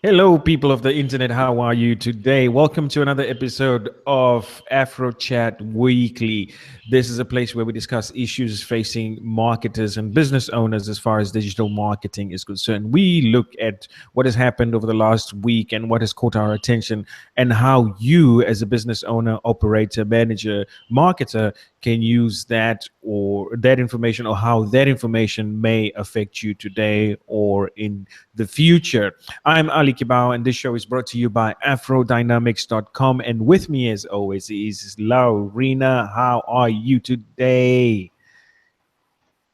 Hello, people of the internet. How are you today? Welcome to another episode of Afrochat Weekly. This is a place where we discuss issues facing marketers and business owners as far as digital marketing is concerned. We look at what has happened over the last week and what has caught our attention, and how you, as a business owner, operator, manager, marketer, can use that or that information, or how that information may affect you today or in the future. I'm Ali Kibao, and this show is brought to you by afrodynamics.com. And with me, as always, is Laurina. How are you today?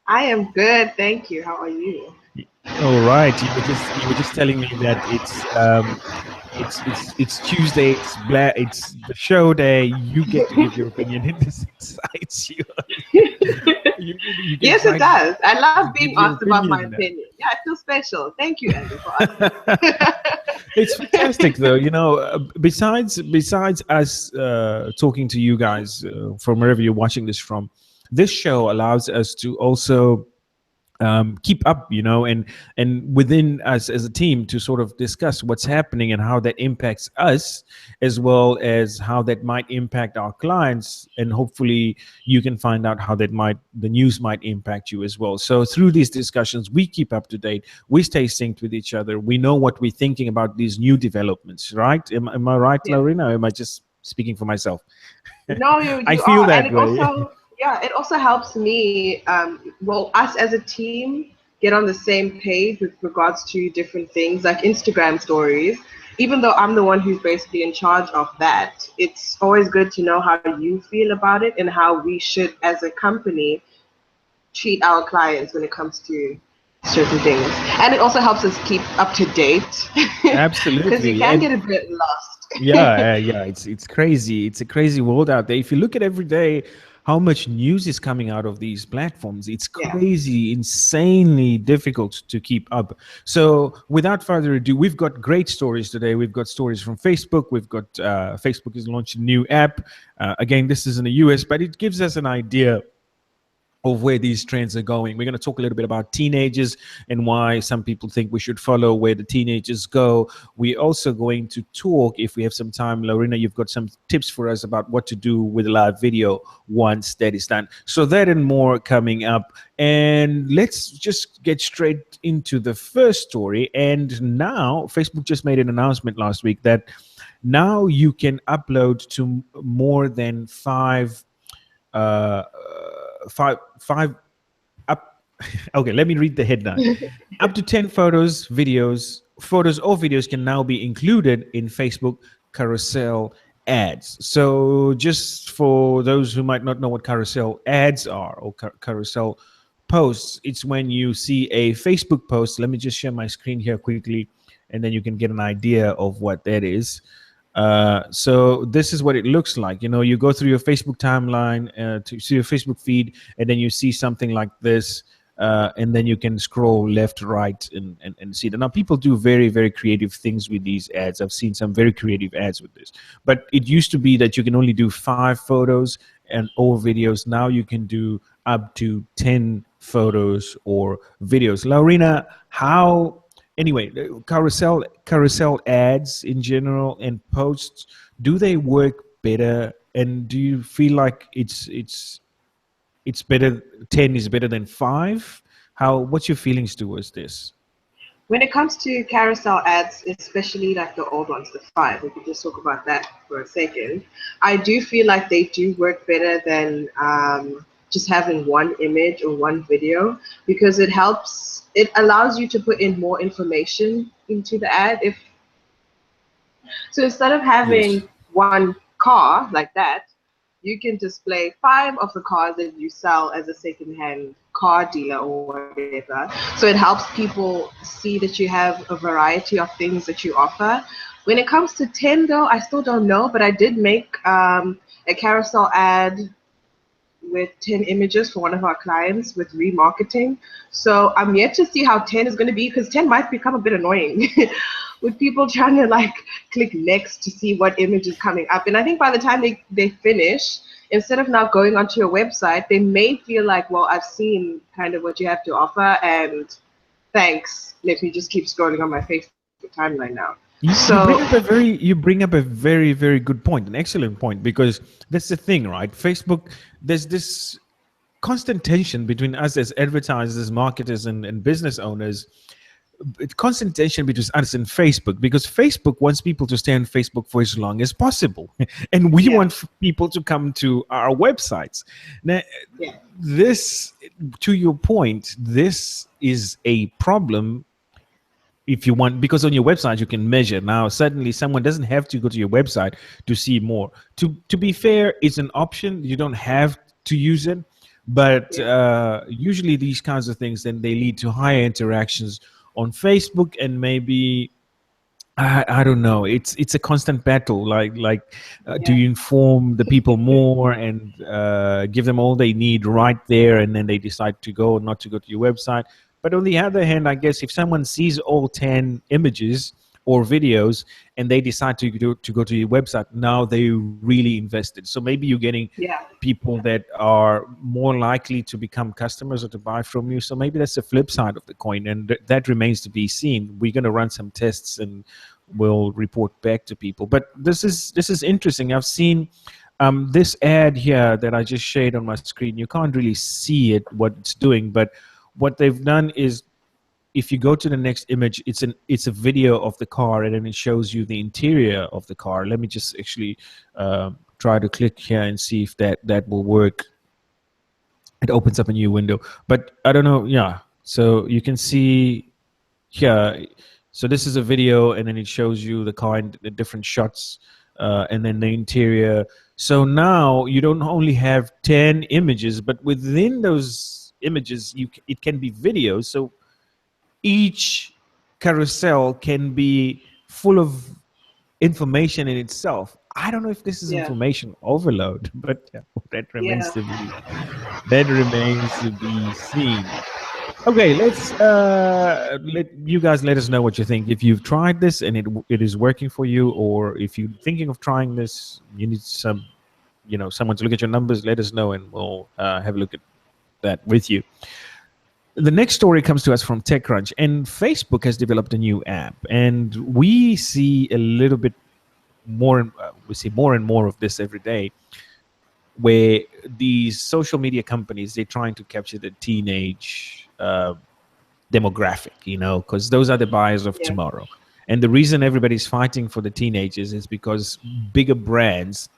I am good, thank you. How are you? All right. You were just telling me that it's Tuesday. It's the show day. You get to give your opinion, and this excites you. You can Yes, it try does. I to love give being your asked about my opinion. opinion. Yeah, I feel special. Thank you, Andy, for asking. It's fantastic, though. Besides us talking to you guys from wherever you're watching this from, this show allows us to also keep up, and within us as a team to sort of discuss what's happening and how that impacts us, as well as how that might impact our clients, and hopefully you can find out how the news might impact you as well. So through these discussions, we keep up to date, we stay synced with each other, we know what we're thinking about these new developments, right? Am I right, Yes. Lorena, or am I just speaking for myself? No, you I you feel are, and that it way. also yeah, it also helps me. Well, us as a team get on the same page with regards to different things like Instagram stories. Even though I'm the one who's basically in charge of that, it's always good to know how you feel about it and how we should, as a company, treat our clients when it comes to certain things. And it also helps us keep up to date because you Absolutely. can And get a bit lost. yeah, it's crazy. It's a crazy world out there. If you look at every day how much news is coming out of these platforms, it's Yeah. crazy, insanely difficult to keep up. So, without further ado, we've got great stories today. We've got stories from Facebook. We've got Facebook is launching a new app. Again, this is in the US, but it gives us an idea of where these trends are going. We're going to talk a little bit about teenagers and why some people think we should follow where the teenagers go. We're also going to talk, if we have some time, Lorena, you've got some tips for us about what to do with live video once that is done. So that and more coming up. And let's just get straight into the first story. And now Facebook just made an announcement last week that now you can upload to more than uh, five up. Okay, let me read the headline. Up to 10 photos or videos can now be included in Facebook Carousel Ads. So just for those who might not know what Carousel Ads are, or Carousel posts, it's when you see a Facebook post. Let me just share my screen here quickly, and then you can get an idea of what that is. So this is what it looks like. You go through your Facebook timeline to see your Facebook feed, and then you see something like this, and then you can scroll left, right, and see it. Now, people do very, very creative things with these ads. I've seen some very creative ads with this, but it used to be that you can only do 5 photos and or videos. Now you can do up to 10 photos or videos. Laurina, how anyway, carousel ads in general and posts, do they work better, and do you feel like it's better, 10 is better than 5? What's your feelings towards this? When it comes to carousel ads, especially like the old ones, the five, we could just talk about that for a second. I do feel like they do work better than just having one image or one video because it allows you to put in more information into the ad. If So instead of Yes. having one car like that, you can display five of the cars that you sell as a secondhand car dealer or whatever. So it helps people see that you have a variety of things that you offer. When it comes to 10 though, I still don't know, but I did make a carousel ad with 10 images for one of our clients with remarketing. So I'm yet to see how 10 is going to be because 10 might become a bit annoying with people trying to like click next to see what image is coming up. And I think by the time they finish, instead of now going onto your website, they may feel like, well, I've seen kind of what you have to offer and thanks. Let me just keep scrolling on my Facebook feed. timeline now. You So bring up a very good point, an excellent point, because that's the thing, right? Facebook, there's this constant tension between us as advertisers, marketers, and business owners. It's constant tension between us and Facebook, because Facebook wants people to stay on Facebook for as long as possible, and we yeah, want people to come to our websites. Now, yeah, this, to your point, this is a problem if you want, because on your website you can measure. Now certainly someone doesn't have to go to your website to see more. To be fair, it's an option, you don't have to use it, but yeah, usually these kinds of things, then they lead to higher interactions on Facebook, and maybe I don't know. It's a constant battle. Do yeah, you inform the people more and give them all they need right there, and then they decide to go or not to go to your website? But on the other hand, I guess if someone sees all 10 images or videos and they decide to go to your website, now they really invested. So maybe you're getting yeah, people that are more likely to become customers or to buy from you. So maybe that's the flip side of the coin, and that remains to be seen. We're going to run some tests and we'll report back to people. But this is interesting. I've seen this ad here that I just shared on my screen. You can't really see it what it's doing, but what they've done is, if you go to the next image, it's a video of the car, and then it shows you the interior of the car. Let me just actually try to click here and see if that will work. It opens up a new window, but I don't know. Yeah, so you can see here. So this is a video, and then it shows you the car in the different shots, and then the interior. So now you don't only have 10 images, but within those images, it can be videos. So each carousel can be full of information in itself. I don't know if this is yeah, information overload, but yeah, yeah. that remains to be seen. Okay, let's let you guys let us know what you think. If you've tried this and it is working for you, or if you're thinking of trying this, you need someone to look at your numbers. Let us know, and we'll have a look at that with you. The next story comes to us from TechCrunch, and Facebook has developed a new app, and we see a little bit more. We see more and more of this every day, where these social media companies, they're trying to capture the teenage demographic, because those are the buyers of Yeah, tomorrow. And the reason everybody's fighting for the teenagers is because bigger brands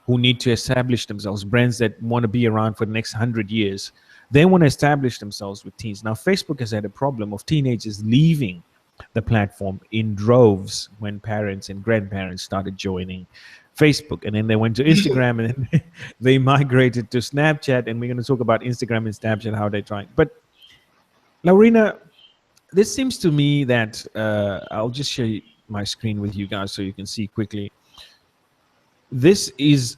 who need to establish themselves, brands that want to be around for the next 100 years, they want to establish themselves with teens. Now, Facebook has had a problem of teenagers leaving the platform in droves when parents and grandparents started joining Facebook, and then they went to Instagram, and then they migrated to Snapchat. And we're going to talk about Instagram and Snapchat, how they're trying. But Laurina, this seems to me that I'll just share my screen with you guys so you can see quickly. This is,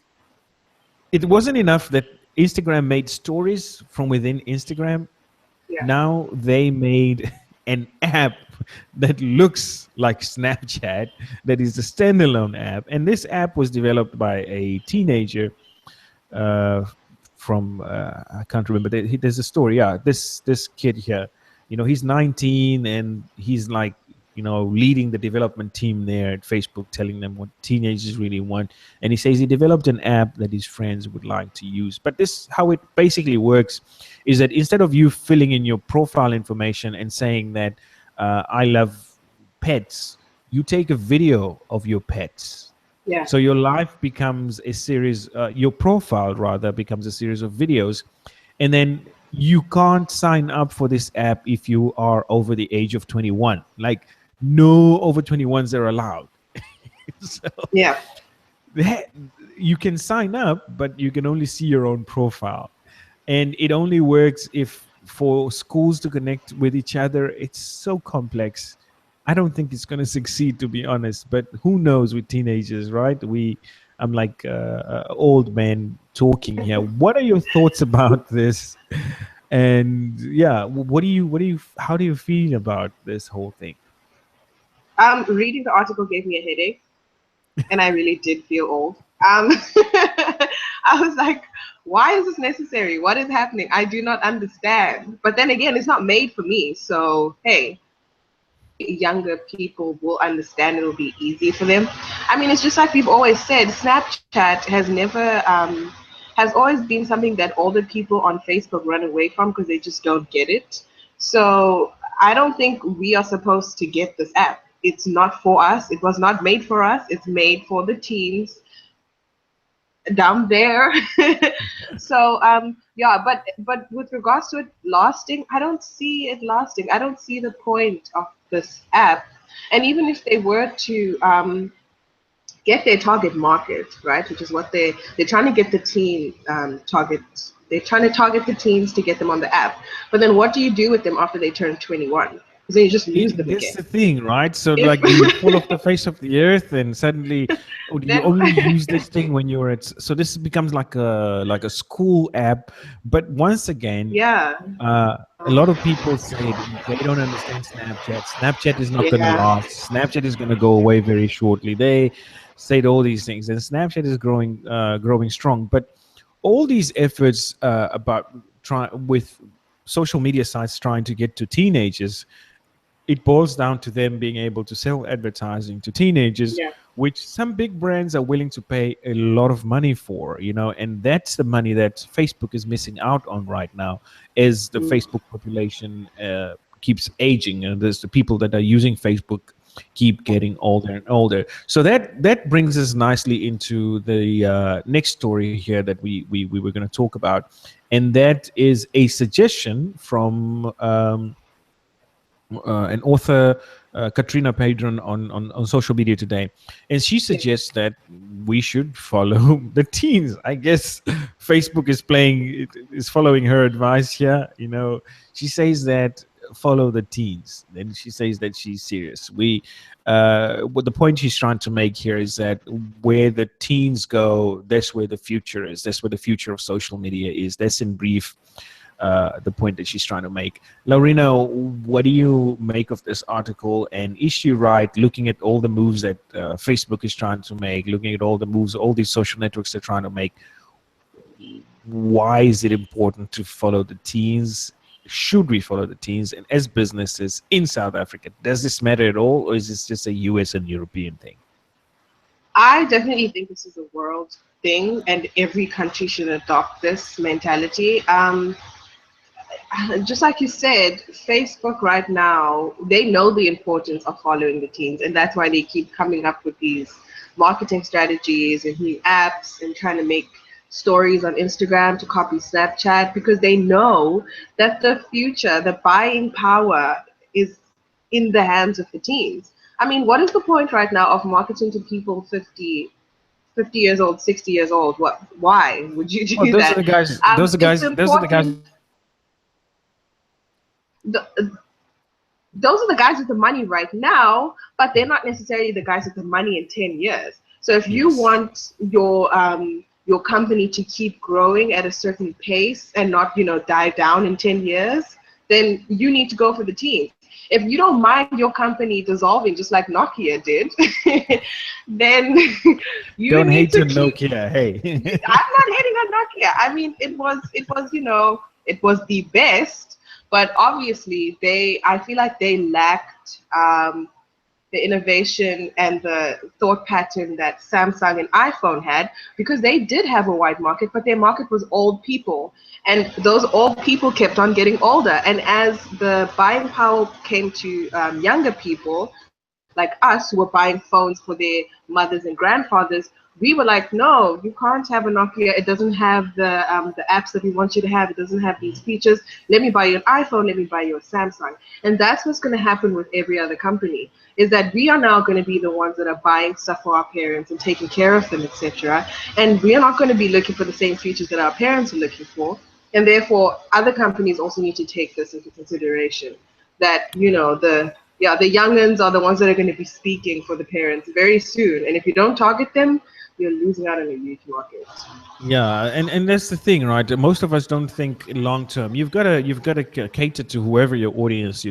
it wasn't enough that Instagram made stories from within Instagram. yeah, Now they made an app that looks like Snapchat, that is a standalone app. And this app was developed by a teenager uh, from I can't remember. There's a story. Yeah, this kid here, he's 19, and he's like, leading the development team there at Facebook, telling them what teenagers really want. And he says he developed an app that his friends would like to use. But this, how it basically works, is that instead of you filling in your profile information and saying that I love pets, you take a video of your pets. yeah, So your life becomes a series, your profile rather becomes a series of videos. And then you can't sign up for this app if you are over the age of 21. Like, no over 21s are allowed. So yeah, that, you can sign up, but you can only see your own profile. And it only works if for schools to connect with each other. It's so complex. I don't think it's going to succeed, to be honest. But who knows with teenagers, right? I'm like old man talking here. What are your thoughts about this? And yeah, how do you feel about this whole thing? Reading the article gave me a headache, and I really did feel old. I was like, why is this necessary? What is happening? I do not understand. But then again, it's not made for me. So, hey, younger people will understand. It'll be easy for them. I mean, it's just like we've always said, Snapchat has always been something that older people on Facebook run away from because they just don't get it. So I don't think we are supposed to get this app. It's not for us. It was not made for us. It's made for the teens down there. So yeah, but with regards to it lasting, I don't see it lasting. I don't see the point of this app. And even if they were to get their target market, right, which is what they're trying to get the teen target. They're trying to target the teens to get them on the app. But then what do you do with them after they turn 21? Because then you just lose them That's again. the thing, right? So, If like, do you fall off the face of the earth, and suddenly, or do you then only use this thing when you're at? So this becomes like a school app. But once again, yeah, a lot of people say they don't understand Snapchat. Snapchat is not going to yeah, last. Snapchat is going to go away very shortly. They said all these things, and Snapchat is growing strong. But all these efforts about try with social media sites trying to get to teenagers, it boils down to them being able to sell advertising to teenagers, yeah. which some big brands are willing to pay a lot of money for, and that's the money that Facebook is missing out on right now, as the Mm. Facebook population keeps aging, and there's the people that are using Facebook keep getting older and older. So that brings us nicely into the next story here that we were going to talk about, and that is a suggestion from an author, Katrina Padron, on social media today, and she Yeah. suggests that we should follow the teens. I guess Facebook is following her advice here. She says that follow the teens. Then she says that she's serious. What the point she's trying to make here is that where the teens go, that's where the future is. That's where the future of social media is. That's in brief the point that she's trying to make. Laurina, what do you make of this article? And is she right, looking at all the moves that Facebook is trying to make, looking at all the moves, all these social networks they're trying to make? Why is it important to follow the teens? Should we follow the teens? And as businesses in South Africa, does this matter at all, or is this just a US and European thing? I definitely think this is a world thing, and every country should adopt this mentality. Just like you said, Facebook right now, they know the importance of following the teens, and that's why they keep coming up with these marketing strategies and new apps and trying to make stories on Instagram to copy Snapchat, because they know that the future, the buying power is in the hands of the teens. I mean, what is the point right now of marketing to people 50 years old, 60 years old? Why would you Oh, do those are that? the guys. Those are It's guys. Those are the guys. important. Those are the guys with the money right now, but they're not necessarily the guys with the money in 10 years. So if you Yes. want your company to keep growing at a certain pace and not, die down in 10 years, then you need to go for the teens. If you don't mind your company dissolving just like Nokia did, then you Don't need hate to on keep. Nokia. Hey. I'm not hating on Nokia. I mean, it was the best, but obviously I feel like they lacked the innovation and the thought pattern that Samsung and iPhone had, because they did have a wide market, but their market was old people. And those old people kept on getting older. And as the buying power came to younger people, like us, who were buying phones for their mothers and grandfathers, we were like, no, you can't have a Nokia. It doesn't have the apps that we want you to have. It doesn't have these features. Let me buy you an iPhone. Let me buy you a Samsung. And that's what's going to happen with every other company, is that we are now going to be the ones that are buying stuff for our parents and taking care of them, etc. And we are not going to be looking for the same features that our parents are looking for. And therefore, other companies also need to take this into consideration. That the youngins are the ones that are going to be speaking for the parents very soon. And if you don't target them, you're losing out on a huge market. Yeah, and that's the thing, right? Most of us don't think long term. You've got to cater to whoever your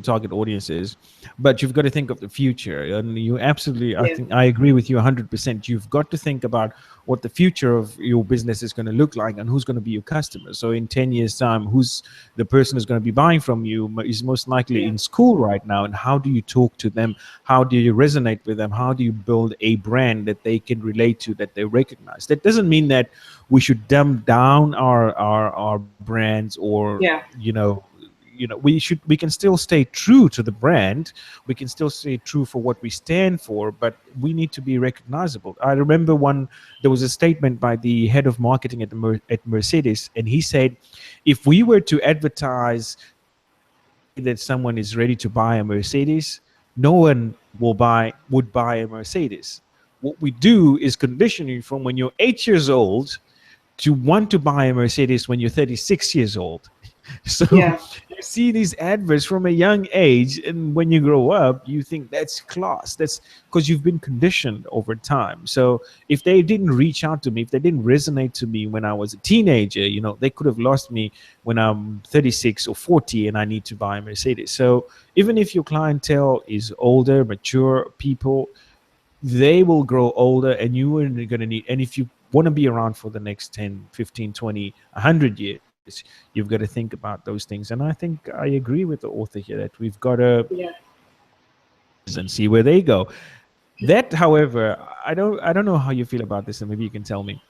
target audience is, but you've got to think of the future. And you absolutely, I Yeah. think I agree with you 100%. You've got to think about what the future of your business is going to look like and who's going to be your customer. So in 10 years time, who's the person who's going to be buying from you is most likely Yeah. in school right now, and how do you talk to them, how do you resonate with them, how do you build a brand that they can relate to, that they recognize. That doesn't mean that we should dumb down our brands, or Yeah. we can still stay true to the brand, we can still stay true for what we stand for, but we need to be recognizable. I remember there was a statement by the head of marketing at Mercedes, and he said, if we were to advertise to say that someone is ready to buy a Mercedes, no one would buy a Mercedes. What we do is condition you from when you're 8 years old to want to buy a Mercedes when you're 36 years old. So Yeah. you see these adverts from a young age, and when you grow up, you think that's class. That's because you've been conditioned over time. So if they didn't reach out to me, if they didn't resonate to me when I was a teenager, they could have lost me when I'm 36 or 40 and I need to buy a Mercedes. So even if your clientele is older, mature people, they will grow older, and you are going to need, and if you want to be around for the next 10, 15, 20, 100 years, you've got to think about those things. And I think I agree with the author here that we've got to Yeah. and see where they go. That, however, I don't know how you feel about this, and maybe you can tell me.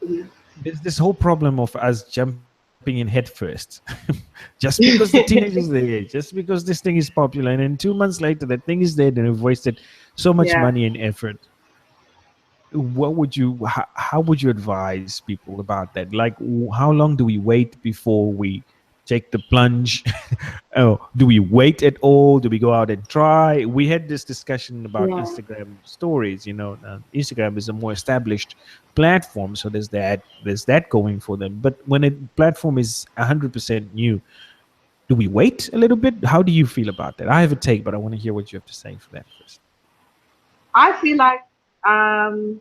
Mhm. There's this whole problem of us jumping in head first. Just because the teenagers there, just because this thing is popular, and then 2 months later that thing is dead, and we've wasted so much Yeah. money and effort. How would you advise people about that? Like, how long do we wait before we take the plunge? Oh, do we wait at all? Do we go out and try? We had this discussion about Yeah. Instagram stories. Instagram is a more established platform, so there's that going for them. But when a platform is 100% new, do we wait a little bit? How do you feel about that? I have a take, but I want to hear what you have to say for that first. I feel like um,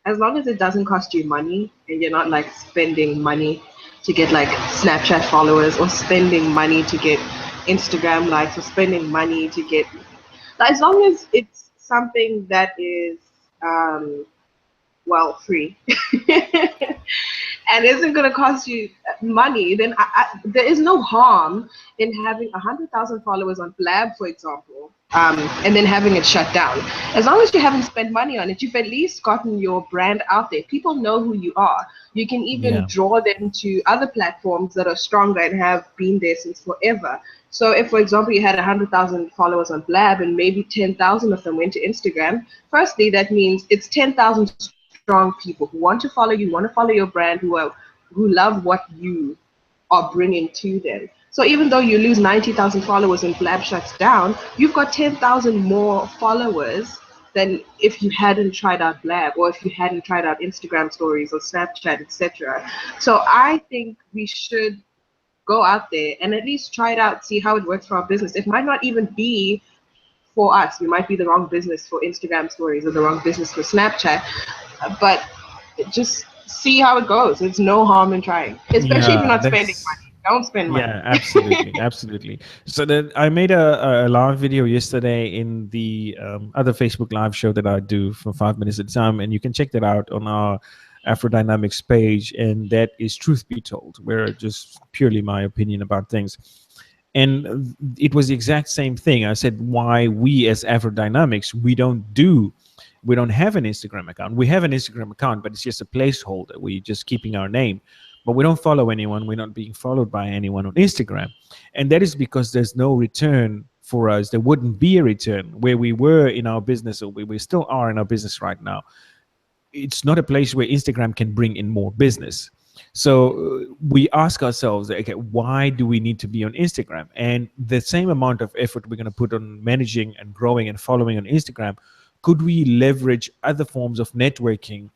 as long as it doesn't cost you money and you're not like spending money to get like Snapchat followers, or spending money to get Instagram likes, or spending money to get, like, as long as it's something that is well, free and isn't going to cost you money, then there is no harm in having 100,000 followers on Blab, for example, and then having it shut down. As long as you haven't spent money on it, you've at least gotten your brand out there. People know who you are. You can even Yeah. draw them to other platforms that are stronger and have been there since forever. So if, for example, you had 100,000 followers on Blab and maybe 10,000 of them went to Instagram, firstly, that means it's 10,000 strong people who want to follow you, want to follow your brand, who love what you are bringing to them. So even though you lose 90,000 followers and Blab shuts down, you've got 10,000 more followers than if you hadn't tried out Blab, or if you hadn't tried out Instagram stories or Snapchat, etc. So I think we should go out there and at least try it out, see how it works for our business. It might not even be for us. We might be the wrong business for Instagram stories or the wrong business for Snapchat, but just see how it goes. There's no harm in trying, especially if you're Yeah, not spending that's money. Don't spend money. yeah, absolutely, absolutely. So then I made a live video yesterday in the other Facebook live show that I do for 5 minutes at a time, and you can check that out on our Afrodynamics page. And that is Truth Be Told, where just purely my opinion about things. And it was the exact same thing. I said why we as Afrodynamics we don't have an Instagram account. We have an Instagram account, but it's just a placeholder. We're just keeping our name, but we don't follow anyone. We're not being followed by anyone on Instagram. And that is because there's no return for us. There wouldn't be a return where we were in our business, or where we still are in our business right now. It's not a place where Instagram can bring in more business. So we ask ourselves, okay, why do we need to be on Instagram? And the same amount of effort we're going to put on managing and growing and following on Instagram, could we leverage other forms of networking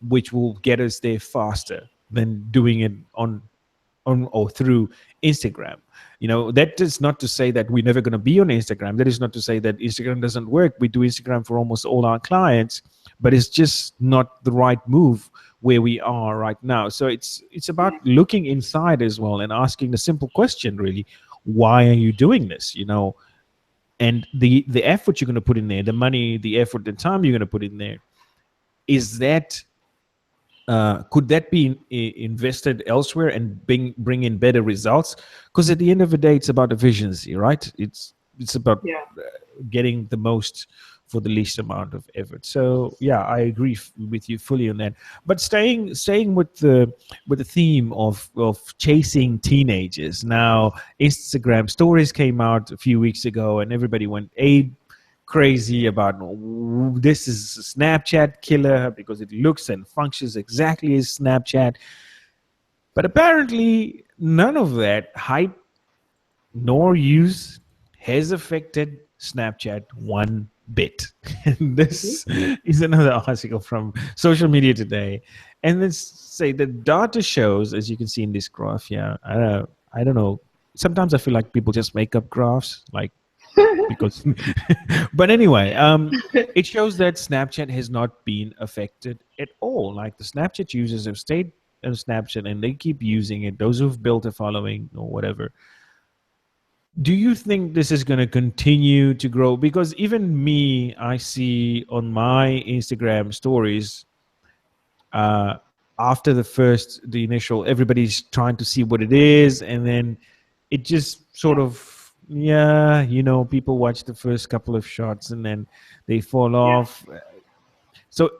which will get us there faster than doing it on or through Instagram? That is not to say that we're never going to be on Instagram. That is not to say that Instagram doesn't work. We do Instagram for almost all our clients, but it's just not the right move where we are right now. So it's about looking inside as well and asking the simple question, really: why are you doing this? And the effort you're going to put in there, the money, the effort, the time you're going to put in there, is that could that be invested elsewhere and bring in better results? Because at the end of the day, it's about efficiency, right? It's about Yeah. getting the most for the least amount of effort. So yeah, I agree with you fully on that. But staying with the theme of chasing teenagers. Now, Instagram stories came out a few weeks ago, and everybody went a crazy about, this is a Snapchat killer because it looks and functions exactly as Snapchat. But apparently, none of that hype nor use has affected Snapchat one bit. And Hmm. this is another article from Social Media Today. And let's say the data shows, as you can see in this graph, yeah, I don't know. Sometimes I feel like people just make up graphs, like because but anyway, it shows that Snapchat has not been affected at all. Like the Snapchat users have stayed on Snapchat and they keep using it, those who've built a following or whatever. Do you think this is going to continue to grow? Because even me, I see on my Instagram stories, uh, after the initial, everybody's trying to see what it is, and then it just sort Yeah. of, yeah, people watch the first couple of shots and then they fall Yeah. off. So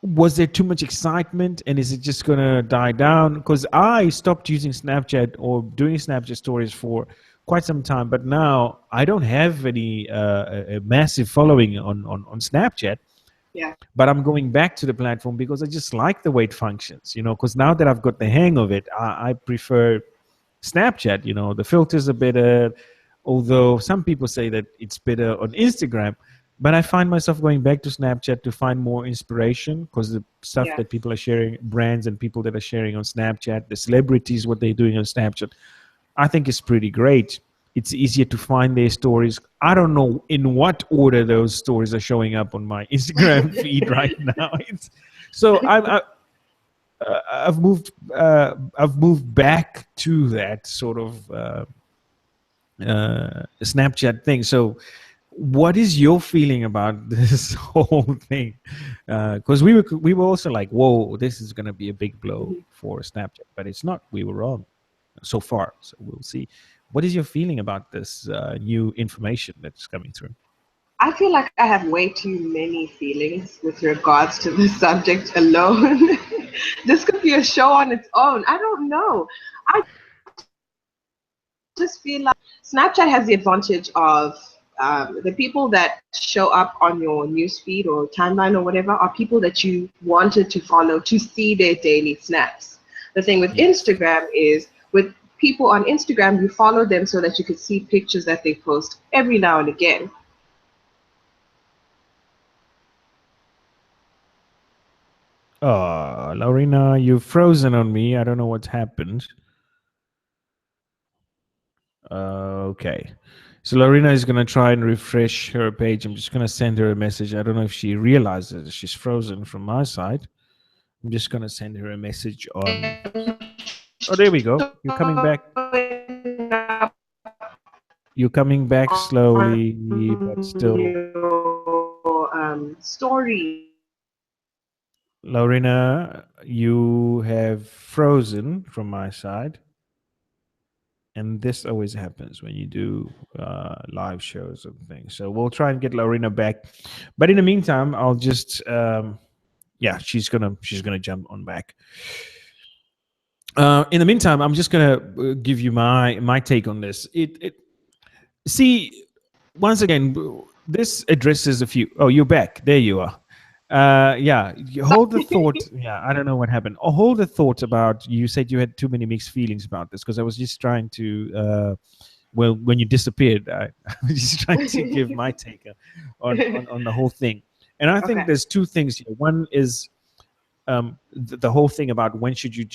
was there too much excitement, and is it just going to die down? Because I stopped using Snapchat or doing Snapchat stories for quite some time, but now I don't have any a massive following on Snapchat, Yeah. but I'm going back to the platform because I just like the way it functions, because now that I've got the hang of it, I prefer Snapchat. The filters are better, although some people say that it's better on Instagram. But I find myself going back to Snapchat to find more inspiration, because the stuff Yeah. that people are sharing, brands and people that are sharing on Snapchat, the celebrities, what they're doing on Snapchat, I think is pretty great. It's easier to find their stories. I don't know in what order those stories are showing up on my Instagram feed right now. So I've moved back to that sort of Snapchat thing. So, what is your feeling about this whole thing? Because we were also like, whoa, this is going to be a big blow Mhm. for Snapchat, but it's not. We were wrong so far. So we'll see. What is your feeling about this new information that's coming through? I feel like I have way too many feelings with regards to this subject alone. This could be a show on its own. I don't know. I just feel like Snapchat has the advantage of the people that show up on your newsfeed or timeline or whatever are people that you wanted to follow to see their daily snaps. The thing with Yes. Instagram is with people on Instagram, you follow them so that you could see pictures that they post every now and again. Laurina, you've frozen on me. I don't know what's happened. Okay. So Lorena is going to try and refresh her page. I'm just going to send her a message. I don't know if she realizes she's frozen from my side. I'm just going to send her a message on. Oh, there we go. You're coming back. You're coming back slowly, but still. Stories. Lorena, you have frozen from my side. And this always happens when you do live shows and things. So we'll try and get Lorena back. But in the meantime, I'll just yeah, she's gonna jump on back. In the meantime, I'm just gonna give you my take on this. It see, once again, this addresses a few. Oh, you're back. There you are. Yeah, you hold the thought. Yeah, I don't know what happened. Oh, hold the thought about. You said you had too many mixed feelings about this, because I was just trying to. Well, when you disappeared, I was just trying to give my take on the whole thing. And I think Okay. there's two things here. One is the whole thing about when should you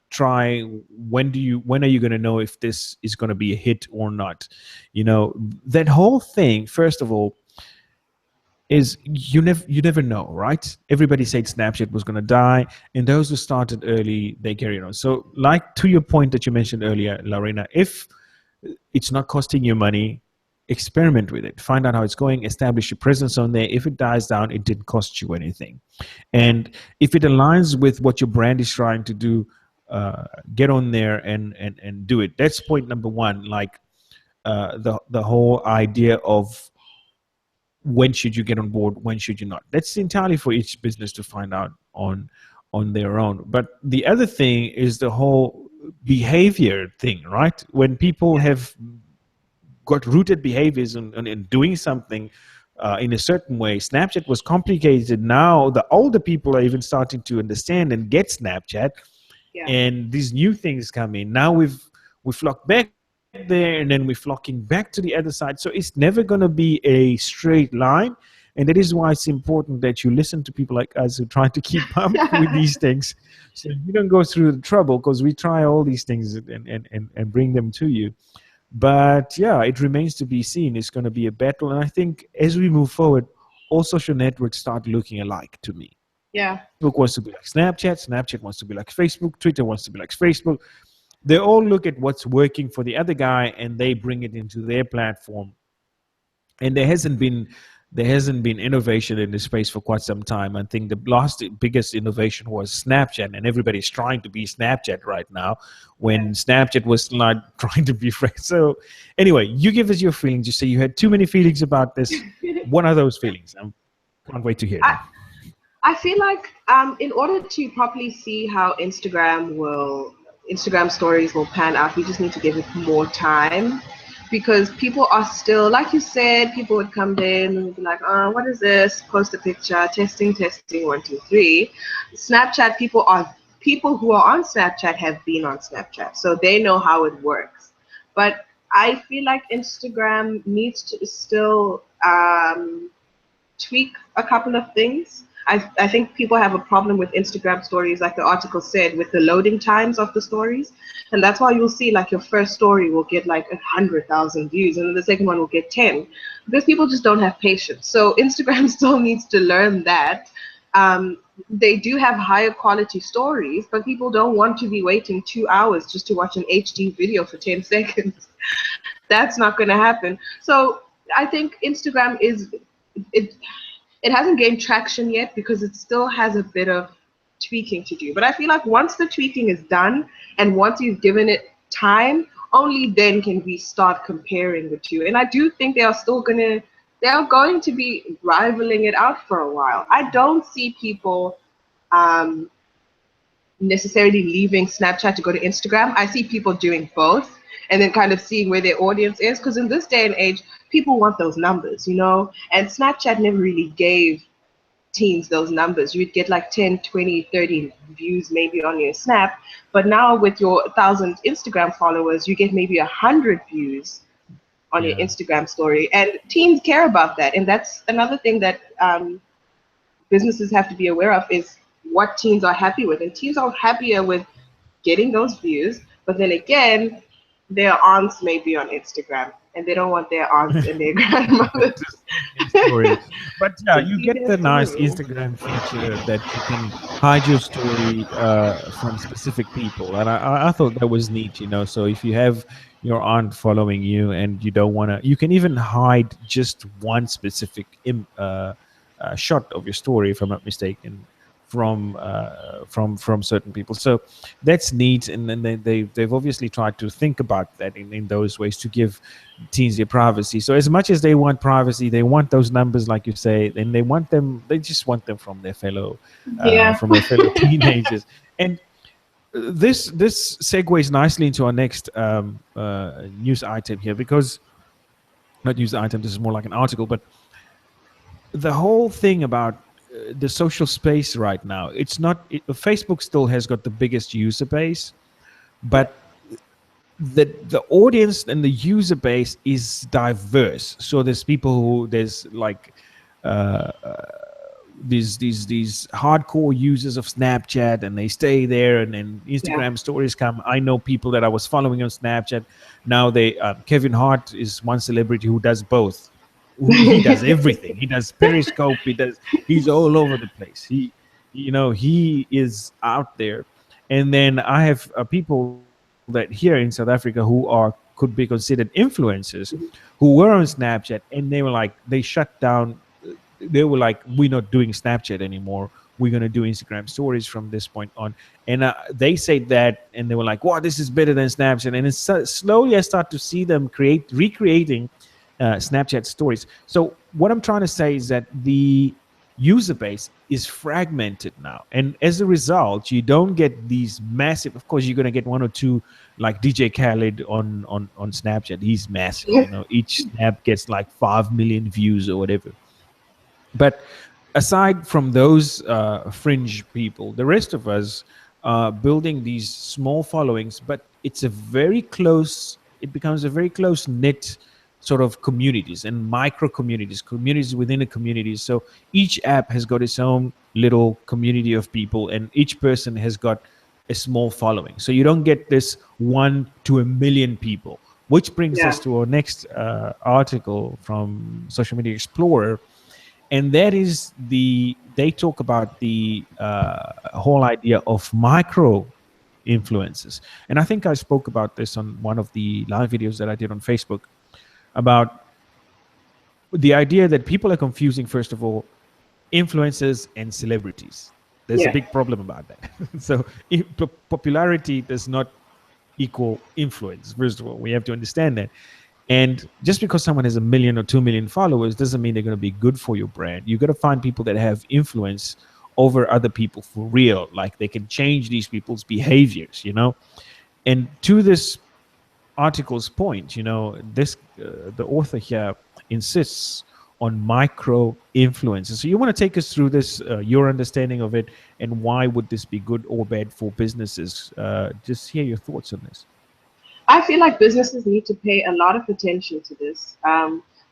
try, when are you going to know if this is going to be a hit or not. That whole thing, first of all, is you never know, right? Everybody said Snapchat was going to die, and those who started early, they carried on. So, like, to your point that you mentioned earlier, Lorena, if it's not costing you money, experiment with it, find out how it's going, establish your presence on there. If it dies down, it didn't cost you anything. Yeah. And if it aligns with what your brand is trying to do, get on there and do it. That's point number one. Like the whole idea of when should you get on board, when should you not. That's entirely for each business to find out on their own. But the other thing is the whole behavior thing, right? When people have got rooted behaviors in doing something in a certain way. Snapchat was complicated. Now the older people are even starting to understand and get Snapchat, Yeah. and these new things come in. Now we flock back there, and then we're flocking back to the other side. So it's never going to be a straight line. And that is why it's important that you listen to people like us who try to keep up with these things, so you don't go through the trouble, because we try all these things and bring them to you. But yeah, it remains to be seen. It's going to be a battle. And I think as we move forward, all social networks start looking alike to me. Yeah. Facebook wants to be like Snapchat. Snapchat wants to be like Facebook. Twitter wants to be like Facebook. They all look at what's working for the other guy and they bring it into their platform. And there hasn't been innovation in this space for quite some time. I think the last biggest innovation was Snapchat, and everybody's trying to be Snapchat right now, when Snapchat was not trying to be fresh. So anyway, you give us your feelings. You say you had too many feelings about this. What are those feelings? I can't wait to hear them. I feel like in order to properly see how Instagram stories will pan out, we just need to give it more time, because people are still, like you said, people would come in and be like, oh, what is this? Post a picture, testing, 1, 2, 3. Snapchat, people who are on Snapchat have been on Snapchat, so they know how it works. But I feel like Instagram needs to still tweak a couple of things. I think people have a problem with Instagram stories, like the article said, with the loading times of the stories. And that's why you'll see like your first story will get like 100,000 views and then the second one will get 10, because people just don't have patience. So Instagram still needs to learn that. They do have higher quality stories, but people don't want to be waiting 2 hours just to watch an HD video for 10 seconds. That's not going to happen. So I think Instagram it it hasn't gained traction yet because it still has a bit of tweaking to do. But I feel like once the tweaking is done and once you've given it time, only then can we start comparing the two. And I do think they are going to be rivaling it out for a while. I don't see people um, necessarily leaving Snapchat to go to Instagram. I see people doing both and then kind of seeing where their audience is, because in this day and age, people want those numbers, and Snapchat never really gave teens those numbers. You'd get like 10, 20, 30 views maybe on your Snap, but now with your 1,000 Instagram followers, you get maybe 100 views on your Yeah. Instagram story, and teens care about that. And that's another thing that businesses have to be aware of, is what teens are happy with. And teens are happier with getting those views, but then again, their aunts may be on Instagram and they don't want their aunts and their grandmothers To see their story. But yeah, to you see get their the nice story. Instagram feature that you can hide your story from specific people, and I thought that was neat. So if you have your aunt following you and you don't want to, you can even hide just one specific shot of your story, if I'm not mistaken, from certain people. So that's neat, and then they've obviously tried to think about that in those ways to give teens their privacy. So as much as they want privacy, they want those numbers, like you say, and they just want them Yeah. from their fellow teenagers. And this segues nicely into our next news item here, because not news item, this is more like an article, but the whole thing about the social space right now, Facebook still has got the biggest user base, Yeah. but the audience and the user base is diverse. So there's like uh, these hardcore users of Snapchat, and they stay there, and then Yeah. Instagram stories come. I know people that I was following on Snapchat. Now Kevin Hart is one celebrity who does both. He does everything. He does Periscope. He's all over the place. He is out there. And then I have people that here in South Africa who are could be considered influencers who were on Snapchat, and they were like, they shut down. They were like, we're not doing Snapchat anymore. We're going to do Instagram stories from this point on. And they said that, and they were like, wow, this is better than Snapchat. And it's slowly I start to see them recreating Snapchat stories. So what I'm trying to say is that the user base is fragmented now, and as a result you don't get these massive, of course you're going to get one or two, like DJ Khaled on Snapchat. He's massive, you know, each snap gets like 5 million views or whatever. But aside from those fringe people, the rest of us are building these small followings, but it's a very close, it becomes a very close knit sort of communities and micro communities, communities within a community. So each app has got its own little community of people, and each person has got a small following. So you don't get this 1 to 1 million people, which brings Yeah. us to our next article from Social Media Explorer, and that is they talk about the whole idea of micro influences. And I think I spoke about this on one of the live videos that I did on Facebook, about the idea that people are confusing, first of all, influencers and celebrities. There's a Yeah. big problem about that. So popularity does not equal influence. First of all, we have to understand that. And just because someone has 1 million or 2 million followers doesn't mean they're going to be good for your brand. You got to find people that have influence over other people for real, like they can change these people's behaviors, you know. And to this article's point, you know, this the author here insists on micro influences. So you want to take us through this, your understanding of it, and why would this be good or bad for businesses? Just hear your thoughts on this. I feel like businesses need to pay a lot of attention to this,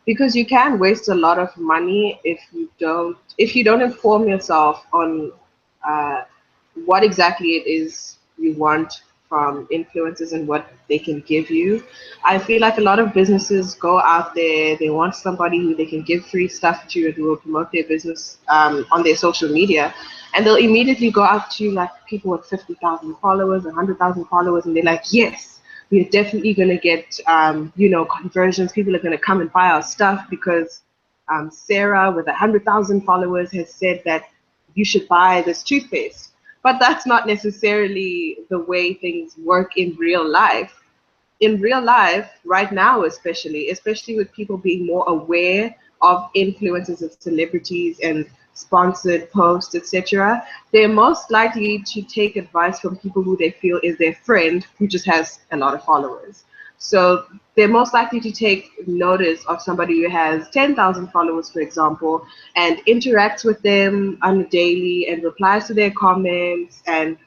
because you can waste a lot of money if you don't inform yourself on uh, what exactly it is you want from influencers and what they can give you. I feel like a lot of businesses go out there, they want somebody who they can give free stuff to and who will promote their business on their social media. And they'll immediately go out to like people with 50,000 followers, 100,000 followers, and they're like, yes, we're definitely going to get, conversions. People are going to come and buy our stuff because Sarah with 100,000 followers has said that you should buy this toothpaste. But that's not necessarily the way things work in real life. In real life, right now, especially with people being more aware of influences of celebrities and sponsored posts, etc., they're most likely to take advice from people who they feel is their friend who just has a lot of followers. So they're most likely to take notice of somebody who has 10,000 followers, for example, and interacts with them on a daily and replies to their comments and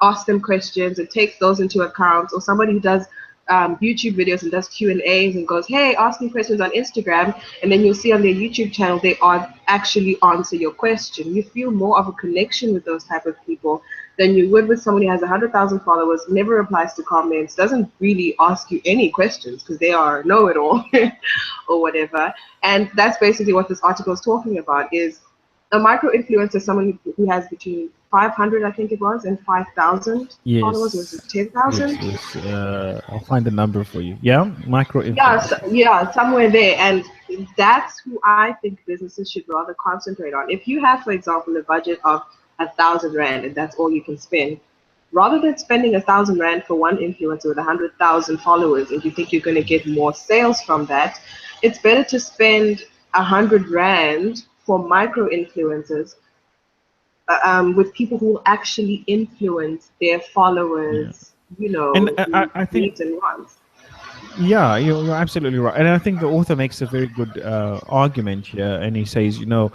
ask them questions and takes those into account, or somebody who does YouTube videos and does Q&As and goes, hey, ask me questions on Instagram, and then you'll see on their YouTube channel they are actually answer your question. You feel more of a connection with those type of people than you would with somebody who has 100,000 followers, never replies to comments, doesn't really ask you any questions because they are know-it-all or whatever. And that's basically what this article is talking about, is a micro influencer, someone who has between 500, I think it was, and 5,000 followers versus Yes, yes, 10,000. yes. I'll find the number for you. Yeah, micro Yeah, so, influencers. yeah, somewhere there. And that's who I think businesses should rather concentrate on. If you have, for example, a budget of 1,000 rand and that's all you can spend, rather than spending 1,000 rand for one influencer with 100,000 followers, and you think you're going to get more sales from that, it's better to spend 100 rand for micro influencers, with people who actually influence their Yeah, followers, and I think, needs and wants. yeah, you're absolutely right. And I think the author makes a very good argument here. And he says, you know,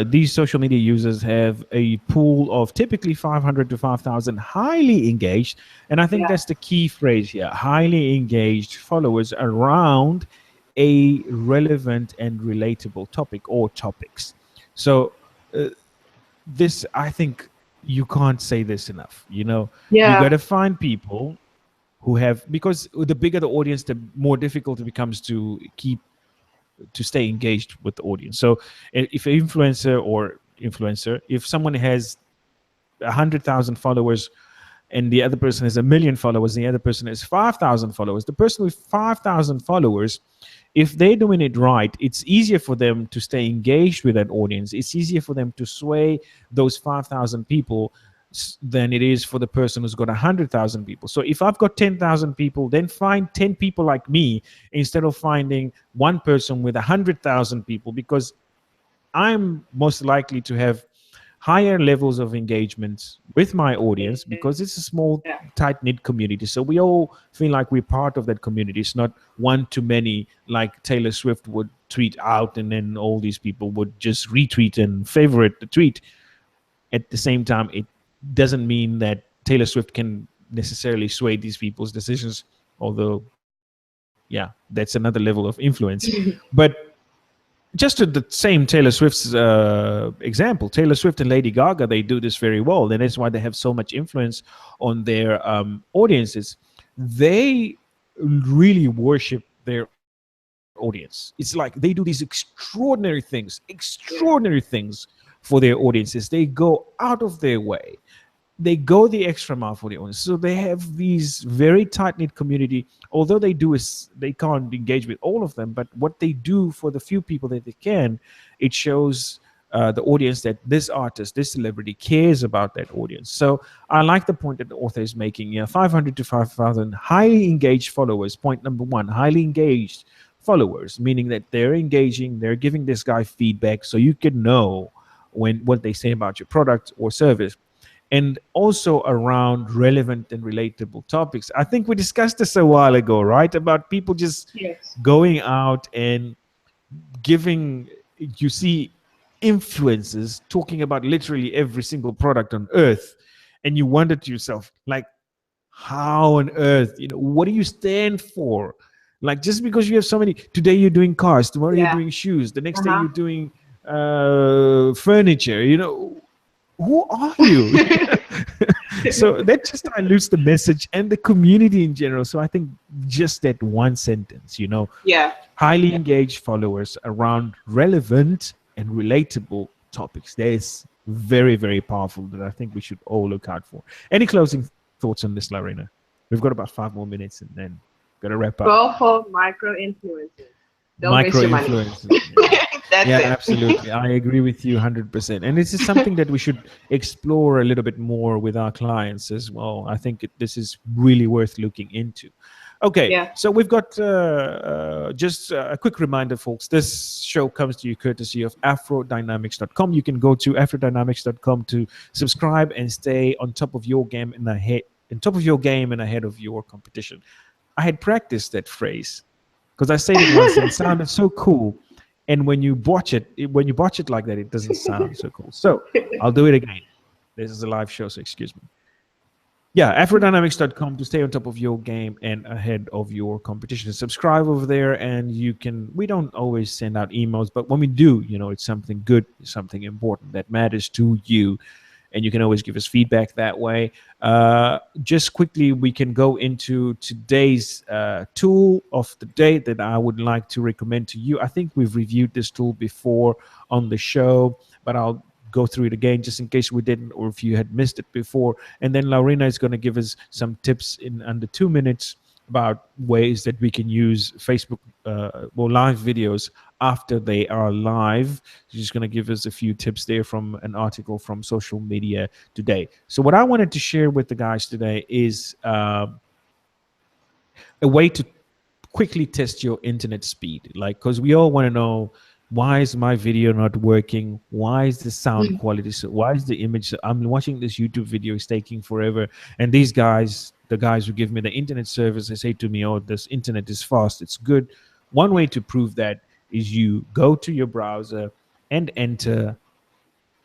these social media users have a pool of typically 500 to 5,000 highly engaged. And I think Yeah. that's the key phrase here, highly engaged followers around a relevant and relatable topic or topics. So, uh, this, I think you can't say this enough. You know, you got Yeah. to find people who have, because the bigger the audience, the more difficult it becomes to stay engaged with the audience. So if an influencer, if someone has 100,000 followers and the other person has 1 million followers, the other person has 5,000 followers. The person with 5,000 followers, if they're doing it right, it's easier for them to stay engaged with that audience. It's easier for them to sway those 5,000 people than it is for the person who's got 100,000 people. So if I've got 10,000 people, then find 10 people like me instead of finding one person with 100,000 people, because I'm most likely to have higher levels of engagement with my audience because it's a small, Yeah. tight knit community. So we all feel like we're part of that community. It's not one to many like Taylor Swift would tweet out and then all these people would just retweet and favorite the tweet. At the same time, it doesn't mean that Taylor Swift can necessarily sway these people's decisions, although, yeah, that's another level of influence. But just to the same Taylor Swift's example, Taylor Swift and Lady Gaga, they do this very well, and that's why they have so much influence on their audiences. They really worship their audience. It's like they do these extraordinary things for their audiences. They go out of their way, they go the extra mile for the audience. So they have these very tight knit community. Although they do is they can't engage with all of them, but what they do for the few people that they can, it shows the audience that this artist, this celebrity cares about that audience. So I like the point that the author is making. 500 to 5,000 highly engaged followers. Point number one: highly engaged followers, meaning that they're engaging, they're giving this guy feedback, so you can know when what they say about your product or service, and also around relevant and relatable topics. I think we discussed this a while ago, right? About people just Yes. going out and giving, you see influencers talking about literally every single product on earth. And you wonder to yourself, like, how on earth, what do you stand for? Like, just because you have so many, today you're doing cars, tomorrow you're Yeah. doing shoes, the next day Uh-huh. you're doing furniture, who are you? So that just dilutes the message and the community in general. So I think just that one sentence, Yeah. highly engaged followers around relevant and relatable topics, that is very, very powerful, that I think we should all look out for. Any closing thoughts on this, Lorena? We've got about 5 more minutes and then got to wrap up. Go for micro influencers. Don't waste Micro your money. influencers. That's Yeah, it. absolutely. I agree with you 100%. And this is something that we should explore a little bit more with our clients as well. I think this is really worth looking into. Okay, Yeah. so we've got just a quick reminder, folks. This show comes to you courtesy of afrodynamics.com. You can go to afrodynamics.com to subscribe and stay on top of your game and ahead of your competition. I had practiced that phrase because I said it once and it sounded so cool. And when you watch it like that, it doesn't sound so cool. So I'll do it again. This is a live show, so excuse me. Yeah, afrodynamics.com to stay on top of your game and ahead of your competition. Subscribe over there, and we don't always send out emails, but when we do, it's something good, something important that matters to you. And you can always give us feedback that way. Just quickly, we can go into today's tool of the day that I would like to recommend to you. I think we've reviewed this tool before on the show, but I'll go through it again just in case we didn't, or if you had missed it before. And then Lorena is going to give us some tips in under 2 minutes about ways that we can use Facebook live videos after they are live. She's going to give us a few tips there from an article from Social Media Today. So what I wanted to share with the guys today is a way to quickly test your internet speed, like, because we all want to know, why is my video not working? Why is the sound quality so, why is the image so, I'm watching this YouTube video, is taking forever. And these guys, the guys who give me the internet service, they say to me, oh, this internet is fast, it's good. One way to prove that is you go to your browser and enter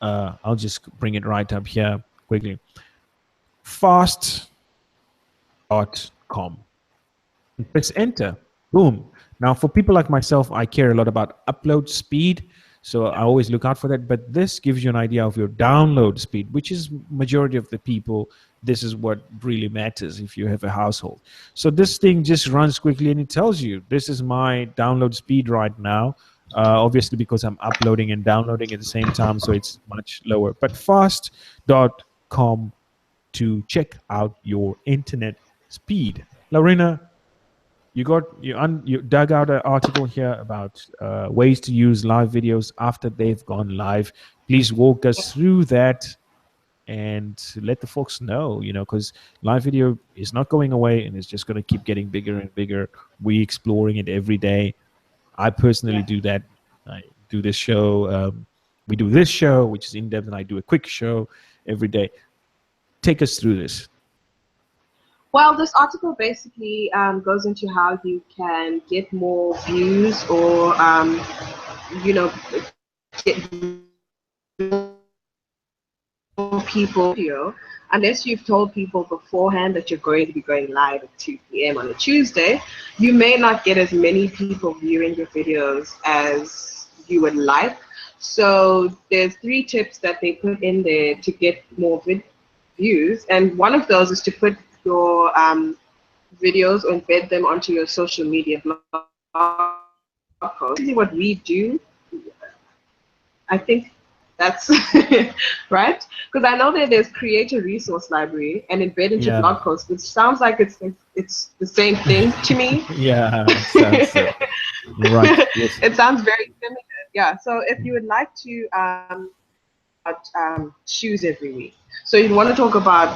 I'll just bring it right up here quickly, fast.com, and press enter. Boom. Now, for people like myself, I care a lot about upload speed, so I always look out for that. But this gives you an idea of your download speed, which is majority of the people. This is what really matters if you have a household. So this thing just runs quickly and it tells you, this is my download speed right now. Obviously, because I'm uploading and downloading at the same time, so it's much lower. But fast.com to check out your internet speed. Lorena, you dug out an article here about ways to use live videos after they've gone live. Please walk us through that and let the folks know, because live video is not going away and it's just going to keep getting bigger and bigger. We exploring it every day. I personally Yeah. do that. I do this show. We do this show, which is in depth, and I do a quick show every day. Take us through this. Well, this article basically goes into how you can get more views or, get people video, unless you've told people beforehand that you're going to be going live at 2 p.m. on a Tuesday. You may not get as many people viewing your videos as you would like. So there's 3 tips that they put in there to get more views, and one of those is to put your videos or embed them onto your social media blog post. This is what we do. I think that's right, because I know that there's create a resource library and embed into Yeah. blog posts, which sounds like it's the same thing to me. Yeah, it sounds so. You're right. Yes. It sounds very similar. Yeah. So if you would like to shoes every week. So you want to talk about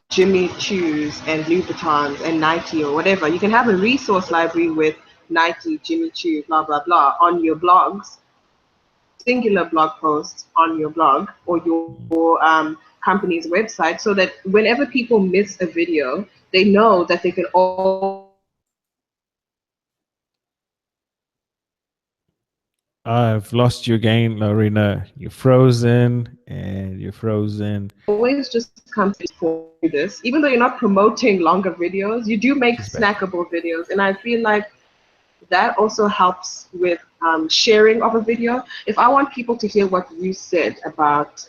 Jimmy Choos and Louboutins and Nike or whatever. You can have a resource library with Nike, Jimmy Choo, blah blah blah on your blogs, singular blog posts on your blog or your company's website, so that whenever people miss a video, they know that they can I've lost you again, Lorena. You're frozen and you're frozen. always just come for this. Even though you're not promoting longer videos, you do make She's back. snackable videos, and I feel like that also helps with sharing of a video. If I want people to hear what you said about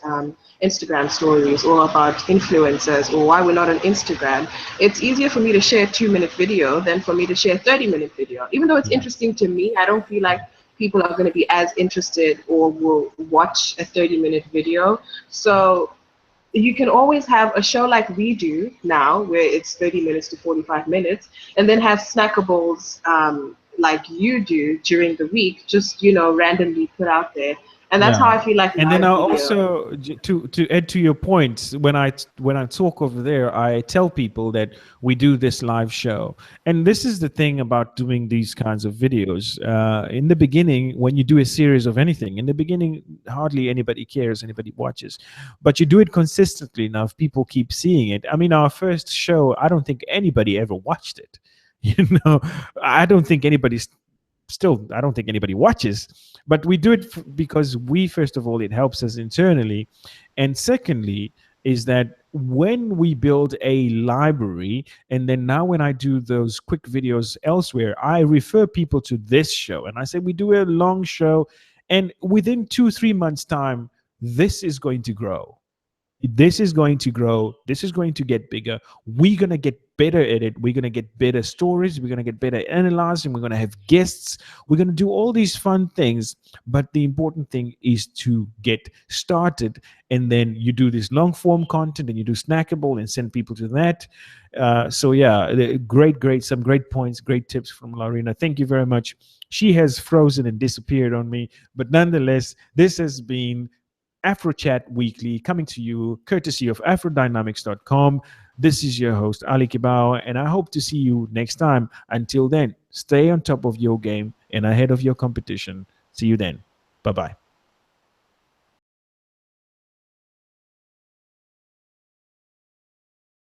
Instagram stories or about influencers or why we're not on Instagram, it's easier for me to share a 2-minute video than for me to share a 30-minute video. Even though it's Yeah. interesting to me, I don't feel like people are going to be as interested or will watch a 30-minute video. So you can always have a show like we do now, where it's 30 minutes to 45 minutes, and then have snackables like you do during the week, just randomly put out there. And that's how Yeah. I feel like And then live I video. also to add to your points, when I talk over there, I tell people that we do this live show. And this is the thing about doing these kinds of videos. In the beginning, when you do a series of anything, in the beginning hardly anybody cares, anybody watches. But you do it consistently enough, people keep seeing it. I mean, our first show, I don't think anybody ever watched it. You know, I don't think anybody's still, I don't think anybody watches, but we do it because we, first of all, it helps us internally, and secondly is that when we build a library, and then now when I do those quick videos elsewhere, I refer people to this show and I say we do a long show, and within 2-3 months time this is going to grow, this is going to grow, this is going to get bigger, we're going to get better at it, we're going to get better stories, we're going to get better at analyzing, we're going to have guests, we're going to do all these fun things. But the important thing is to get started, and then you do this long form content and you do snackable and send people to that. So yeah, great, some great points, great tips from Lorena. Thank you very much. She has frozen and disappeared on me, but nonetheless, this has been Afrochat Weekly, coming to you courtesy of afrodynamics.com. This is your host, Ali Kibao, and I hope to see you next time. Until then, stay on top of your game and ahead of your competition. See you then. Bye bye.